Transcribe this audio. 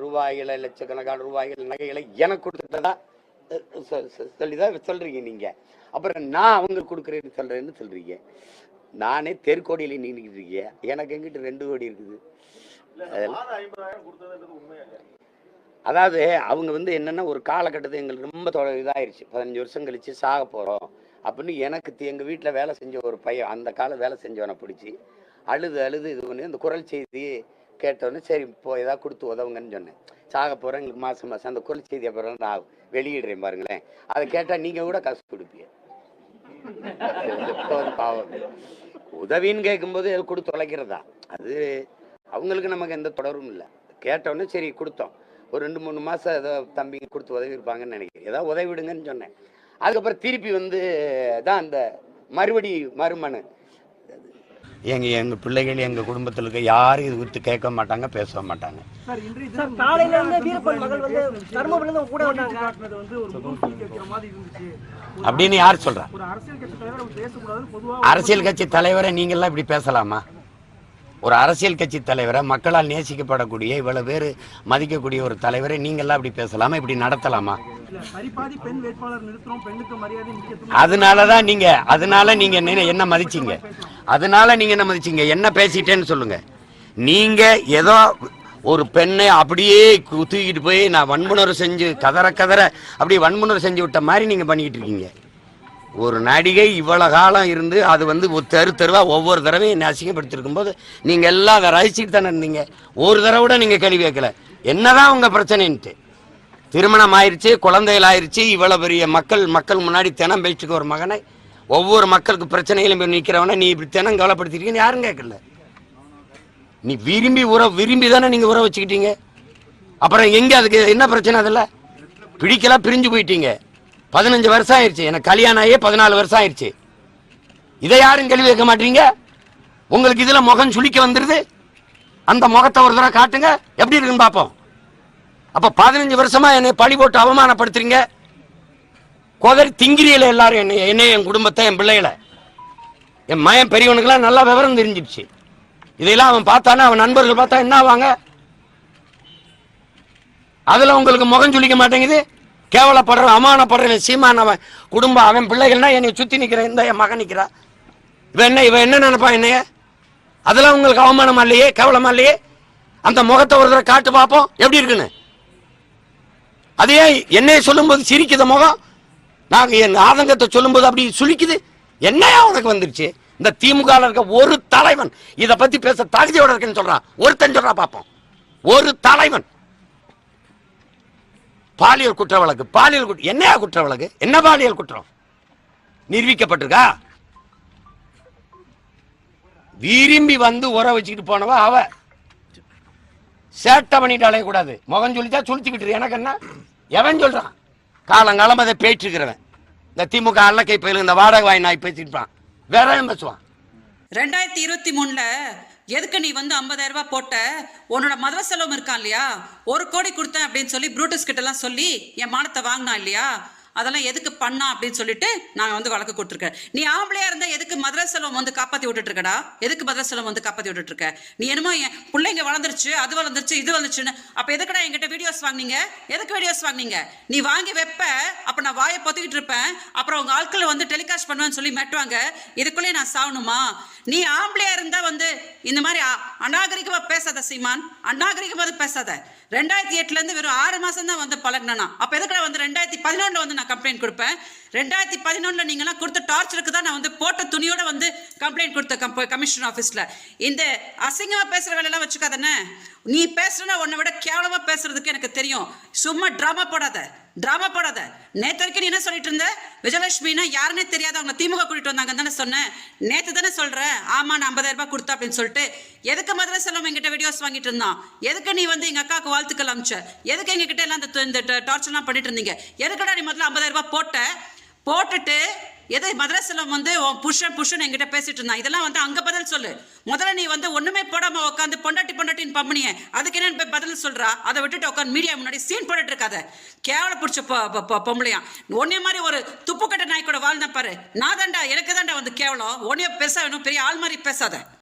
ரூபாய்களை லட்சக்கணக்கான ரூபாய்கள் நகைகளை எனக்கு கொடுத்துட்டதா சொல்லிதான் சொல்றீங்க நீங்க. அப்புறம் நான் அவங்களுக்கு கொடுக்குறேன்னு சொல்றீங்க. நானே தெருக்கோடியில் நின்றுக்கிட்டு இருக்கேன். எனக்கு எங்கிட்ட 2 கோடி இருக்குது. அதாவது அவங்க என்னன்னா ஒரு காலகட்டத்தை எங்களுக்கு ரொம்ப இதாயிருச்சு. 15 வருஷம் கழிச்சு சாக போறோம் அப்படின்னு எனக்கு எங்க வீட்டில் வேலை செஞ்ச ஒரு பையன், அந்த காலம் வேலை செஞ்சவனை பிடிச்சி அழுது இது பண்ணி அந்த குரல் செய்தி கேட்டோன்னே சரி இப்போ ஏதாவது கொடுத்து உதவுங்கன்னு சொன்னேன். சாக போகிறேன் எங்களுக்கு மாதம் அந்த குரல் செய்தி அப்புறம் நான் வெளியிடுறேன் பாருங்களேன். அதை கேட்டால் நீங்கள் கூட காசு கொடுப்பீங்க. பாவம் உதவின்னு கேட்கும்போது கொடுத்து தொலைக்கிறதா அது அவங்களுக்கு நமக்கு எந்த தொடரும் இல்லை. கேட்டோன்னே சரி கொடுத்தோம். ஒரு 2-3 மாதம் ஏதோ தம்பிங்க கொடுத்து உதவி இருப்பாங்கன்னு நினைக்கிறேன். ஏதாவது உதவி விடுங்கன்னு சொன்னேன். அதுக்கப்புறம் திருப்பி தான் அந்த மறுமனு எங்க பிள்ளைகள் எங்க குடும்பத்தில் இருக்க யாரும் இது குறித்து கேட்க மாட்டாங்க, பேச மாட்டாங்க. அப்படின்னு யார் சொல்றா? அரசியல் கட்சி தலைவரை நீங்க எல்லாம் இப்படி பேசலாமா? ஒரு அரசியல் கட்சி தலைவரை, மக்களால் நேசிக்கப்படக்கூடிய இவ்வளவு பேர் மதிக்கக்கூடிய ஒரு தலைவரை நீங்க எல்லாம் இப்படி பேசலாமா? இப்படி நடத்தலாமா? அதனால நீங்க என்ன மதிச்சீங்க? என்ன பேசிட்டேன்னு சொல்லுங்க. நீங்க ஏதோ ஒரு பெண்ணை அப்படியே தூக்கிட்டு போய் நான் வன்முறை செஞ்சு கதற அப்படியே வன்முறை செஞ்சு விட்ட மாதிரி நீங்க பண்ணிக்கிட்டு இருக்கீங்க. ஒரு நடிகை இவ்வளவு காலம் இருந்து அது தெருவா ஒவ்வொரு தடவையும் என்ன அசிங்கப்படுத்திருக்கும் போது நீங்க எல்லாம் அதை ரசிச்சுட்டு தானே இருந்தீங்க. ஒரு தடவை கூட நீங்க கேள்வி கேட்கல என்னதான் உங்க பிரச்சனைன்ட்டு. திருமணம் ஆயிடுச்சு, குழந்தைகள் ஆயிடுச்சு, இவ்வளவு பெரிய மக்கள் முன்னாடி தினம் பேச்சுக்கு ஒரு மகனை ஒவ்வொரு மக்களுக்கு பிரச்சனைகளும் நிற்கிறவன நீ இப்படி தினம் கவலைப்படுத்திருக்கீங்கன்னு யாரும் கேட்கல. நீ விரும்பி தானே நீங்க உறவு வச்சுக்கிட்டீங்க. அப்புறம் எங்க அதுக்கு என்ன பிரச்சனை? அதில் பிடிக்கல, பிரிஞ்சு போயிட்டீங்க. 15 வருஷம் ஆயிடுச்சு. எனக்கு கல்யாணம் ஆகியே 14 வருஷம் ஆயிடுச்சு. இதை யாரும் கேள்வி கேட்க மாட்டீங்க. உங்களுக்கு இதுல முகம் சுளிக்க வந்துருது. அந்த முகத்தை ஒரு தடவை காட்டுங்க, எப்படி இருக்குன்னு பார்ப்போம். அப்ப 15 வருஷமா என்னை பழி போட்டு அவமானப்படுத்துறீங்க. கோதரி திங்கிரியில எல்லாரும் என்னை என் குடும்பத்தை, என் பிள்ளைகளை, என் மயன் பெரியவனுக்கெல்லாம் நல்லா விவரம் தெரிஞ்சிடுச்சு. இதையெல்லாம் அவன் பார்த்தானே, அவன் நண்பர்கள் பார்த்தா என்ன ஆவாங்க? அதுல உங்களுக்கு முகம் சுளிக்க மாட்டேங்குது. கேவலப்படுற, அவமானப்படுறவன் சீமான், அவன் குடும்பம், அவன் பிள்ளைகள்னா என்னை சுத்தி நிக்கிற இந்த என் மகன் நிக்கிறா. இவன் என்ன நினைப்பா என்னைய? அதெல்லாம் உங்களுக்கு அவமானமா இல்லையே, கேவலமா இல்லையே? அந்த முகத்தை ஒரு தடவை காட்டு பார்ப்போம் எப்படி இருக்குன்னு. அதே என்னைய சொல்லும் போது சிரிக்குது முகம், நாங்க என் ஆதங்கத்தை சொல்லும் போது அப்படி சுளிக்குது. என்னையா உனக்கு வந்துருச்சு? இந்த திமுக இருக்க ஒரு தலைவன் இதை பத்தி பேச தகுதியோட இருக்குன்னு சொல்றான். ஒருத்தன் சொல்றா பார்ப்போம். ஒரு தலைவன் பாலியல் குற்ற வழக்கு, என்னையா குற்ற வழக்கு? என்ன பாலியல் குற்றம் நிரூபிக்கப்பட்டிருக்கா? விரும்பி உற வச்சுக்கிட்டு போனவ அவ. சேட்டை பண்ணிட்டு அலையக்கூடாது. முகம் சொல்லிச்சா சுழிச்சுக்கிட்டு எனக்கு என்ன? எவன் சொல்றான்? காலங்காலம் அதை பேச்சு இருக்கிறவன். இந்த திமுக அல்லக்கை பயிலும் இந்த வாடகை வாய் நாய் பேசிருப்பான். வேற பேசுவான். 2023 எதுக்கு நீ 50,000 ரூபாய் போட்ட? உன்னோட மதவ செலவும் இருக்கான் இல்லையா, 1 கோடி கொடுத்தேன் அப்படின்னு சொல்லி ப்ரூட்டஸ் கிட்ட எல்லாம் சொல்லி என் மானத்தை வாங்கினா இல்லையா, அதெல்லாம் எதுக்கு பண்ணா அப்படின்னு சொல்லிட்டு நான் வழக்கு கொடுத்துருக்கேன். நீ ஆம்பளையா இருந்தா எதுக்கு மதுரை செல்வம் காப்பாத்தி விட்டுட்டு இருக்கடா? எதுக்கு மதுரை செல்வம் காப்பாத்தி விட்டுட்டு இருக்க? நீ என்னமோ என் பிள்ளைங்க வளர்ந்துருச்சு, அது வளர்ந்துருச்சு, இது வந்துருச்சுன்னு. அப்ப எதுக்கடா என்கிட்ட வீடியோஸ் வாங்கினீங்க? எதுக்கு வீடியோஸ் வாங்கினீங்க? நீ வாங்கி வைப்ப, அப்ப நான் வாயை பொத்திக்கிட்டு இருப்பேன். அப்புறம் உங்க ஆட்கள் டெலிகாஸ்ட் பண்ணுவேன்னு சொல்லி மெட்டுவாங்க. இதுக்குள்ளே நான் சாகணுமா? நீ ஆம்பளையா இருந்தா இந்த மாதிரி அநாகரிகமா பேசாத சீமான், அநாகரிகமா பேசாத. 2008 இருந்து வெறும் 6 மாசம் தான் பழகினா. அப்ப எதுக்கடா 2011 நான் கம்ப்ளைண்ட் கொடுப்பேன். 2011 நீங்களாம் கொடுத்த டார்ச்சருக்கு தான் நான் போட்ட துணியோட கம்ப்ளைண்ட் கொடுத்த கமிஷனர் ஆஃபீஸ்ல. இந்த அசிங்கமா பேசுற வேலையெல்லாம் வச்சுக்காதானே. நீ பேசுறனா உன்னை விட கேவலமா பேசுறதுக்கு எனக்கு தெரியும். சும்மா டிராமா போடாத. நேற்று வரைக்கும் நீ என்ன சொல்லிட்டு இருந்த? விஜயலட்சுமினா யாருன்னே தெரியாத அவங்க திமுக கூட்டிட்டு வந்தாங்க தானே சொன்னேன். நேற்று தானே சொல்ற ஆமா நான் 50,000 ரூபாய் கொடுத்தா அப்படின்னு சொல்லிட்டு. எதுக்கு மதுரை செல்வம் எங்கிட்ட வீடியோஸ் வாங்கிட்டு இருந்தான்? எதுக்கு நீ எங்க அக்காவுக்கு வாழ்த்துக்கள் அமிச்ச? எதுக்கு எங்க கிட்ட எல்லாம் இந்த டார்ச்சர்லாம் பண்ணிட்டு இருந்தீங்க? எதுக்கடா நீ முதல்ல 50,000 ரூபாய் போட்டுட்டு எதை மதுரை செல்வம் புருஷன் என்கிட்ட பேசிட்டு இருந்தான்? இதெல்லாம் அங்க பதில் சொல்லு. முதல்ல நீ ஒண்ணுமே போடாம உட்காந்து பொண்டாட்டின்னு பம்பனிய, அதுக்கு என்ன பதில் சொல்றா? அதை விட்டுட்டு உட்காந்து மீடியா முன்னாடி சீன் போட்டுட்டு இருக்காத. கேவல பிடிச்ச பொம்பளையா ஒன்னே மாதிரி ஒரு துப்புக்கட்ட நாய் கூட வாழ்ந்த பாரு. நான் தாண்டா, எனக்கு தாண்டா கேவலம். ஒன்னே பெருசா பெரிய ஆள் மாதிரி பேசாத.